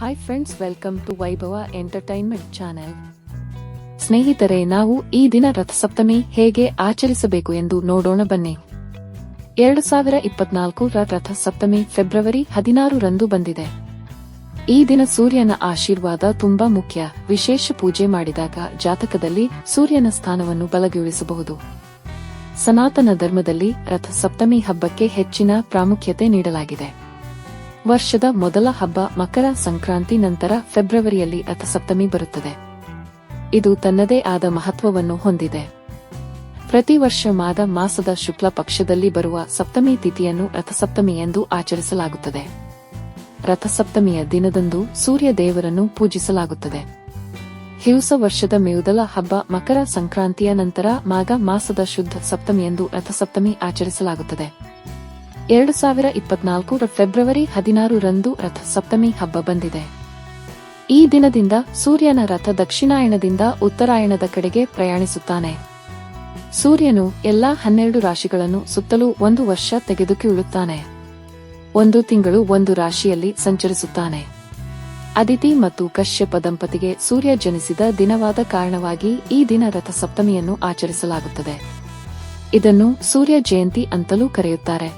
Hi friends, welcome to ವೈಭವ entertainment channel. ಸ್ನೇಹಿತರೆ, ನಾವು ಈ ದಿನ ರಥಸಪ್ತಮಿ ಹೇಗೆ ಆಚರಿಸಬೇಕು ಎಂದು ನೋಡೋಣ ಬನ್ನಿ. 2024ರ ರಥಸಪ್ತಮಿ ಫೆಬ್ರವರಿ 16ರಂದು ಬಂದಿದೆ. ಈ ದಿನ ಸೂರ್ಯನ ಆಶೀರ್ವಾದ ತುಂಬಾ ಮುಖ್ಯ. ವಿಶೇಷ ಪೂಜೆ ಮಾಡಿದಾಗ ಜಾತಕದಲ್ಲಿ ಸೂರ್ಯನ ಸ್ಥಾನವನ್ನು ಬಲಗೊಳಿಸಬಹುದು. ಸನಾತನ ಧರ್ಮದಲ್ಲಿ ರಥಸಪ್ತಮಿ ಹಬ್ಬಕ್ಕೆ ಹೆಚ್ಚಿನ ಪ್ರಾಮುಖ್ಯತೆ ನೀಡಲಾಗಿದೆ. ವರ್ಷದ ಮೊದಲ ಹಬ್ಬ ಮಕರ ಸಂಕ್ರಾಂತಿ ನಂತರ ಫೆಬ್ರವರಿಯಲ್ಲಿ ರಥಸಪ್ತಮಿ ಬರುತ್ತದೆ. ಇದು ತನ್ನದೇ ಆದ ಮಹತ್ವವನ್ನು ಹೊಂದಿದೆ. ಪ್ರತಿ ವರ್ಷ ಮಾಸದ ಶುಕ್ಲ ಪಕ್ಷದಲ್ಲಿ ಬರುವ ಸಪ್ತಮಿ ತಿಥಿಯನ್ನು ರಥಸಪ್ತಮಿ ಎಂದು ಆಚರಿಸಲಾಗುತ್ತದೆ. ರಥಸಪ್ತಮಿಯ ದಿನದಂದು ಸೂರ್ಯ ದೇವರನ್ನು ಪೂಜಿಸಲಾಗುತ್ತದೆ. ಹೊಸ ವರ್ಷದ ಮೊದಲ ಹಬ್ಬ ಮಕರ ಸಂಕ್ರಾಂತಿಯ ನಂತರ ಮಾಸದ ಶುದ್ಧ ಸಪ್ತಮಿಯಂದು ರಥಸಪ್ತಮಿ ಆಚರಿಸಲಾಗುತ್ತದೆ. 2024ರ ಫೆಬ್ರವರಿ 16ರಂದು ರಥಸಪ್ತಮಿ ಹಬ್ಬ ಬಂದಿದೆ. ಈ ದಿನದಿಂದ ಸೂರ್ಯನ ರಥ ದಕ್ಷಿಣಾಯಣದಿಂದ ಉತ್ತರಾಯಣದ ಕಡೆಗೆ ಪ್ರಯಾಣಿಸುತ್ತಾನೆ. ಸೂರ್ಯನು ಎಲ್ಲಾ 12 ರಾಶಿಗಳನ್ನು ಸುತ್ತಲೂ ಒಂದು ವರ್ಷ ತೆಗೆದುಕೊಳ್ಳುತ್ತಾನೆ. ಒಂದು ತಿಂಗಳು ಒಂದು ರಾಶಿಯಲ್ಲಿ ಸಂಚರಿಸುತ್ತಾನೆ. ಅದಿತಿ ಮತ್ತು ಕಶ್ಯಪ ದಂಪತಿಗೆ ಸೂರ್ಯ ಜನಿಸಿದ ದಿನವಾದ ಕಾರಣವಾಗಿ ಈ ದಿನ ರಥಸಪ್ತಮಿಯನ್ನು ಆಚರಿಸಲಾಗುತ್ತದೆ. ಇದನ್ನು ಸೂರ್ಯ ಜಯಂತಿ ಅಂತಲೂ ಕರೆಯುತ್ತಾರೆ.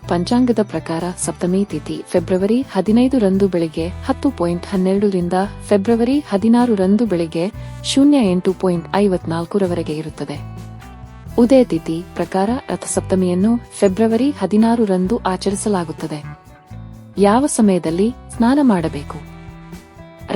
ಪಂಚಾಂಗದ ಪ್ರಕಾರ ಸಪ್ತಮಿ ತಿಥಿ ಫೆಬ್ರವರಿ 15ರಂದು ಬೆಳಿಗ್ಗೆ 10:12 ರಿಂದ ಫೆಬ್ರವರಿ 16ರಂದು ಬೆಳಿಗ್ಗೆ 08:54ರವರೆಗೆ ಇರುತ್ತದೆ. ಉದಯ ತಿಥಿ ಪ್ರಕಾರ ರಥಸಪ್ತಮಿಯನ್ನು ಫೆಬ್ರವರಿ 16ರಂದು ಆಚರಿಸಲಾಗುತ್ತದೆ. ಯಾವ ಸಮಯದಲ್ಲಿ ಸ್ನಾನ ಮಾಡಬೇಕು?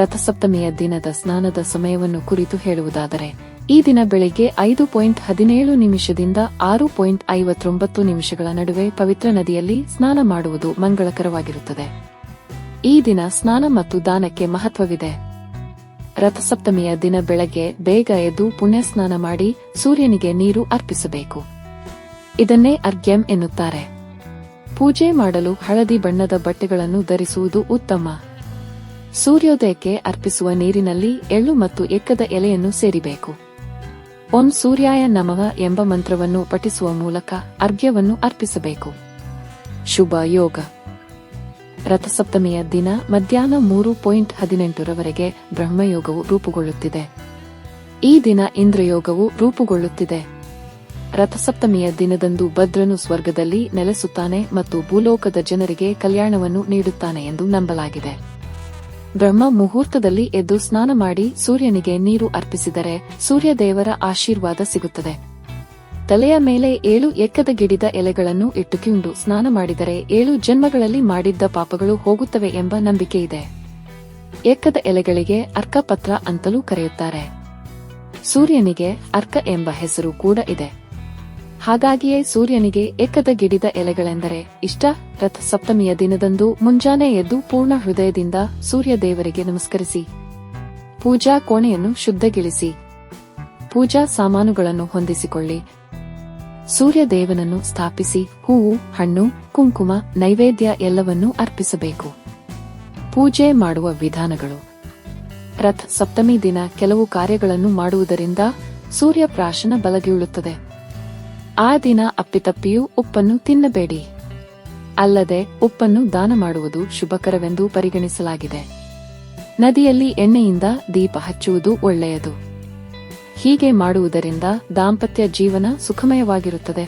ರಥಸಪ್ತಮಿಯ ದಿನದ ಸ್ನಾನದ ಸಮಯವನ್ನು ಕುರಿತು ಹೇಳುವುದಾದರೆ, ಈ ದಿನ ಬೆಳಿಗ್ಗೆ 5:17 ನಿಮಿಷದಿಂದ 6:59 ನಿಮಿಷಗಳ ನಡುವೆ ಪವಿತ್ರ ನದಿಯಲ್ಲಿ ಸ್ನಾನ ಮಾಡುವುದು ಮಂಗಳಕರವಾಗಿರುತ್ತದೆ. ಈ ದಿನ ಸ್ನಾನ ಮತ್ತು ದಾನಕ್ಕೆ ಮಹತ್ವವಿದೆ. ರಥಸಪ್ತಮಿಯ ದಿನ ಬೆಳಗ್ಗೆ ಬೇಗ ಎದ್ದು ಪುಣ್ಯ ಸ್ನಾನ ಮಾಡಿ ಸೂರ್ಯನಿಗೆ ನೀರು ಅರ್ಪಿಸಬೇಕು. ಇದನ್ನೇ ಅರ್ಘ್ಯಂ ಎನ್ನುತ್ತಾರೆ. ಪೂಜೆ ಮಾಡಲು ಹಳದಿ ಬಣ್ಣದ ಬಟ್ಟೆಗಳನ್ನು ಧರಿಸುವುದು ಉತ್ತಮ. ಸೂರ್ಯೋದಯಕ್ಕೆ ಅರ್ಪಿಸುವ ನೀರಿನಲ್ಲಿ ಎಳ್ಳು ಮತ್ತು ಎಕ್ಕದ ಎಲೆಯನ್ನು ಸೇರಿಬೇಕು. ಓಂ ಸೂರ್ಯಾಯ ನಮಃ ಎಂಬ ಮಂತ್ರವನ್ನು ಪಠಿಸುವ ಮೂಲಕ ಅರ್ಘ್ಯವನ್ನು ಅರ್ಪಿಸಬೇಕು. ಶುಭ ಯೋಗ. ರಥಸಪ್ತಮಿಯ ದಿನ ಮಧ್ಯಾಹ್ನ 3:18ರವರೆಗೆ ಬ್ರಹ್ಮಯೋಗವು ರೂಪುಗೊಳ್ಳುತ್ತಿದೆ. ಈ ದಿನ ಇಂದ್ರಯೋಗವು ರೂಪುಗೊಳ್ಳುತ್ತಿದೆ. ರಥಸಪ್ತಮಿಯ ದಿನದಂದು ಭದ್ರನು ಸ್ವರ್ಗದಲ್ಲಿ ನೆಲೆಸುತ್ತಾನೆ ಮತ್ತು ಭೂಲೋಕದ ಜನರಿಗೆ ಕಲ್ಯಾಣವನ್ನು ನೀಡುತ್ತಾನೆ ಎಂದು ನಂಬಲಾಗಿದೆ. ಬ್ರಹ್ಮ ಮುಹೂರ್ತದಲ್ಲಿ ಎದ್ದು ಸ್ನಾನ ಮಾಡಿ ಸೂರ್ಯನಿಗೆ ನೀರು ಅರ್ಪಿಸಿದರೆ ಸೂರ್ಯದೇವರ ಆಶೀರ್ವಾದ ಸಿಗುತ್ತದೆ. ತಲೆಯ ಮೇಲೆ 7 ಎಕ್ಕದ ಗಿಡದ ಎಲೆಗಳನ್ನು ಇಟ್ಟುಕೊಂಡು ಸ್ನಾನ ಮಾಡಿದರೆ 7 ಜನ್ಮಗಳಲ್ಲಿ ಮಾಡಿದ್ದ ಪಾಪಗಳು ಹೋಗುತ್ತವೆ ಎಂಬ ನಂಬಿಕೆಯಿದೆ. ಎಕ್ಕದ ಎಲೆಗಳಿಗೆ ಅರ್ಕಪತ್ರ ಅಂತಲೂ ಕರೆಯುತ್ತಾರೆ. ಸೂರ್ಯನಿಗೆ ಅರ್ಕ ಎಂಬ ಹೆಸರು ಕೂಡ ಇದೆ. ಹಾಗಾಗಿಯೇ ಸೂರ್ಯನಿಗೆ ಎಕ್ಕದ ಗಿಡದ ಎಲೆಗಳೆಂದರೆ ಇಷ್ಟ. ರಥಸಪ್ತಮಿಯ ದಿನದಂದು ಮುಂಜಾನೆ ಎದ್ದು ಪೂರ್ಣ ಹೃದಯದಿಂದ ಸೂರ್ಯ ದೇವರಿಗೆ ನಮಸ್ಕರಿಸಿ ಪೂಜಾ ಕೋಣೆಯನ್ನು ಶುದ್ಧಗಿಳಿಸಿ ಪೂಜಾ ಸಾಮಾನುಗಳನ್ನು ಹೊಂದಿಸಿಕೊಳ್ಳಿ. ಸೂರ್ಯ ದೇವನನ್ನು ಸ್ಥಾಪಿಸಿ ಹೂವು, ಹಣ್ಣು, ಕುಂಕುಮ, ನೈವೇದ್ಯ ಎಲ್ಲವನ್ನೂ ಅರ್ಪಿಸಬೇಕು. ಪೂಜೆ ಮಾಡುವ ವಿಧಾನಗಳು. ರಥ ಸಪ್ತಮಿ ದಿನ ಕೆಲವು ಕಾರ್ಯಗಳನ್ನು ಮಾಡುವುದರಿಂದ ಸೂರ್ಯ ಪ್ರಾಶನ ಬಲಗೊಳ್ಳುತ್ತದೆ. ಆ ದಿನ ಅಪ್ಪಿತಪ್ಪಿಯೂ ಉಪ್ಪನ್ನು ತಿನ್ನಬೇಡಿ. ಅಲ್ಲದೆ ಉಪ್ಪನ್ನು ದಾನ ಮಾಡುವುದು ಶುಭಕರವೆಂದು ಪರಿಗಣಿಸಲಾಗಿದೆ. ನದಿಯಲ್ಲಿ ಎಣ್ಣೆಯಿಂದ ದೀಪ ಹಚ್ಚುವುದು ಒಳ್ಳೆಯದು. ಹೀಗೆ ಮಾಡುವುದರಿಂದ ದಾಂಪತ್ಯ ಜೀವನ ಸುಖಮಯವಾಗಿರುತ್ತದೆ.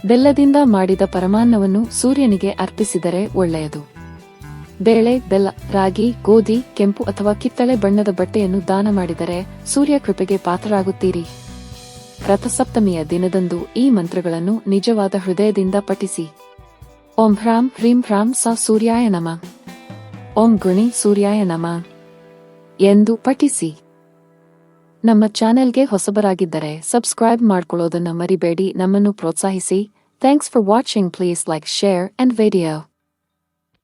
ಬೆಲ್ಲದಿಂದ ಮಾಡಿದ ಪರಮಾನ್ನವನ್ನು ಸೂರ್ಯನಿಗೆ ಅರ್ಪಿಸಿದರೆ ಒಳ್ಳೆಯದು. ಬೇಳೆ, ಬೆಲ್ಲ, ರಾಗಿ, ಗೋಧಿ, ಕೆಂಪು ಅಥವಾ ಕಿತ್ತಳೆ ಬಣ್ಣದ ಬಟ್ಟೆಯನ್ನು ದಾನ ಮಾಡಿದರೆ ಸೂರ್ಯ ಕೃಪೆಗೆ ಪಾತ್ರರಾಗುತ್ತೀರಿ. ರಥಸಪ್ತಮಿಯ ದಿನದಂದು ಈ ಮಂತ್ರಗಳನ್ನು ನಿಜವಾದ ಹೃದಯದಿಂದ ಪಠಿಸಿ. ಓಂ ಹ್ರಾಂ ಹ್ರೀಂ ಹ್ರಾಂ ಸ ಸೂರ್ಯಾಯ ನಮಃ, ಓಂ ಗುಣಿ ಸೂರ್ಯಾಯ ನಮಃ ಎಂದು ಪಠಿಸಿ. ನಮ್ಮ ಚಾನೆಲ್ಗೆ ಹೊಸಬರಾಗಿದ್ದರೆ ಸಬ್ಸ್ಕ್ರೈಬ್ ಮಾಡ್ಕೊಳ್ಳೋದನ್ನ ಮರಿಬೇಡಿ. ನಮ್ಮನ್ನು ಪ್ರೋತ್ಸಾಹಿಸಿ. Thanks for watching. Please like, share and video.